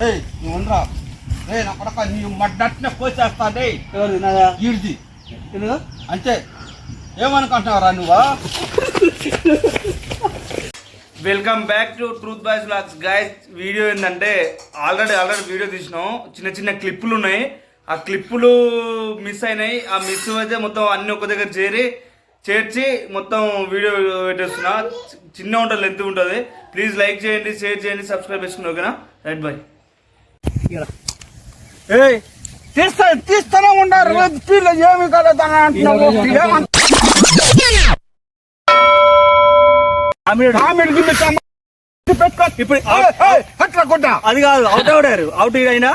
నువ్వు ఉండరా నా కొడక నీ మడ్డట్నే పోసేస్తాడే ఈడిది అంతే ఏమనుకుంటున్నావురా నువ్వా. Welcome back to truth boys vlogs guys. Video ఏంటంటే ఆల్రెడీ వీడియో తీసినాం. చిన్న చిన్న క్లిప్పులు ఉన్నాయి, ఆ క్లిప్పులు మిస్ అయినాయి. ఆ మిస్ అయితే మొత్తం అన్ని ఒక దగ్గర చేర్చి మొత్తం వీడియో పెట్టేస్తున్నా. చిన్న ఉంటుంది, లెంత్ ఉంటుంది. ప్లీజ్ లైక్ చేయండి, షేర్ చేయండి, సబ్స్క్రైబ్ చేసుకుని. ఓకేనా? Right bye. తీస్తూనే ఉండారు ఏమి ఇప్పుడు అది కాదు, అవుట్ అవుట్ అయినా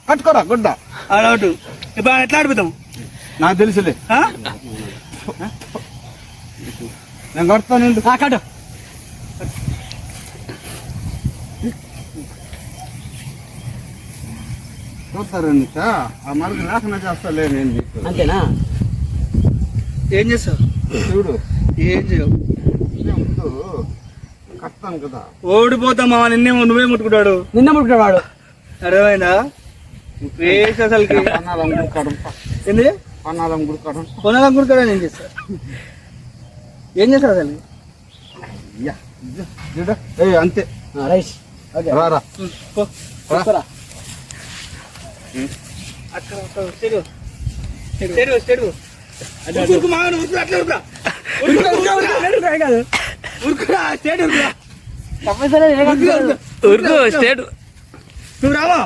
కట్టుకోరా గుడ్డ అవుట్. ఇప్పుడు ఎట్లా ఆడిపోతాం నాకు తెలుసులే. నేను కడతాను కట్టు. చూస్తారు ఆ మరకు లేకుండా చేస్తాలే. నేను అంతేనా? ఏం చేస్తావు? చూడు ఏం చేయవు, కడతాను కదా. ఓడిపోతామా నువ్వే ముట్టుకుంటాడు. నిన్న ముట్టుకున్నాడు. అర్థమైందా? అసలుకి ఏంది పన్నాలం గుడికాడం ఏం చేస్తారు? ఏం చేస్తారు అసలు? అంతే రైట్. రారా నువ్వు రావా?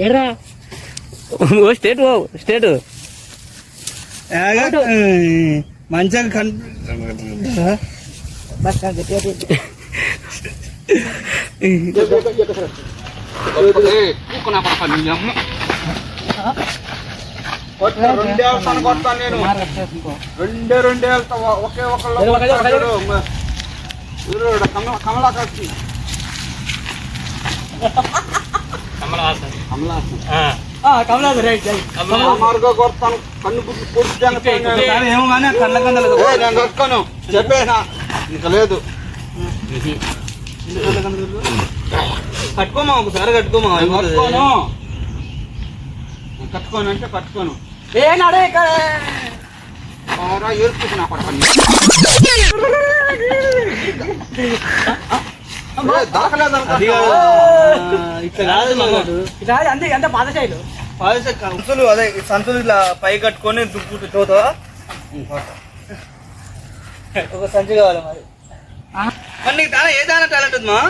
ఏరా స్టేట్ మంచిగా రెండే కొడతాను నేను. రెండే వెళ్తావా? ఒకే ఒకళ్ళు కమలాకాశి మార్గా కొడతాను. కన్ను గుడ్లు పొడిచాను ఏమో కానీ కళ్ళ నేను కట్టుకోను చెప్పేనా. ఇంకా లేదు. కట్టుకోమా, ఒకసారి కట్టుకోమా. కట్టుకోను అంటే కట్టుకోను. ఏర్చుకున్నా సంచులు అదే సంచులు ఇట్లా పై కట్టుకొని దుక్కు తోతా. ఒక సంచి కావాలి మరి. నీకు దాని ఏ దాని టాలెంట్ ఉందమ్మా?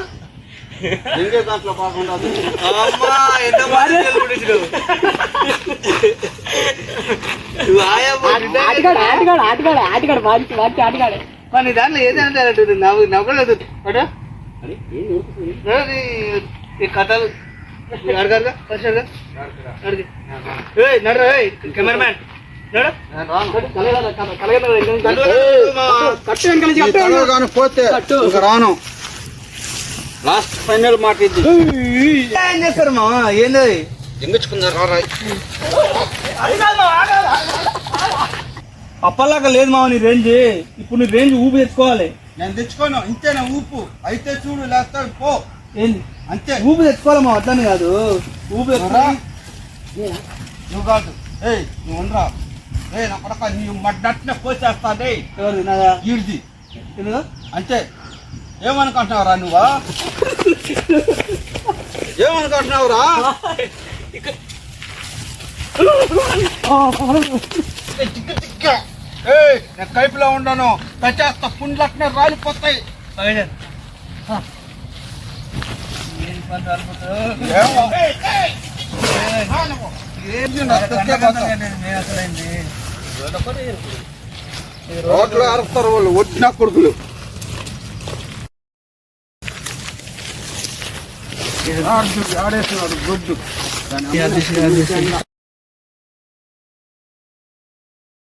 దాంట్లో బాగుండదు. అమ్మా ఎంత బాగా నీ దాంట్లో ఏదైనా టాలెంట్ ఉంది. నవ్వలేదు కథలు అడగగా ఫస్ట్ అడిగి నడు కెమెరామ్యాన్ పోతే రాను. లాస్ట్ ఫైనల్ మాట ఇది. ఏం చేస్తారు మా? ఏంది ఎంగుచ్చుకున్నారు? అప్పలాగా లేదు మావ నీ రేంజ్. ఇప్పుడు నీ రేంజ్ ఊపి తెచ్చుకోవాలి. నేను తెచ్చుకోను. ఇంతేనా ఊపు? అయితే చూడు లేస్తాడు పో. ఏంది అంతే, ఊపి తెచ్చుకోవాలి మా. అట్లని కాదు, ఊపి నువ్వు కాదు. నువ్వు ఉండరా నా కొడక నీ మడ్డట్నే పోసేస్తాడే ఈడిది అంతే. ఏమనుకుంటున్నావురా నువ్వా? ఏమనుకుంటున్నావురా? నేను కైపులో ఉండను. తెచ్చేస్తా, పుండ్లట్నే రాలిపోతాయి. రోడ్లు అరుస్తారు వాళ్ళు, వచ్చిన కొడుకులు. ఆడేస్తున్నాడు గుడ్డు.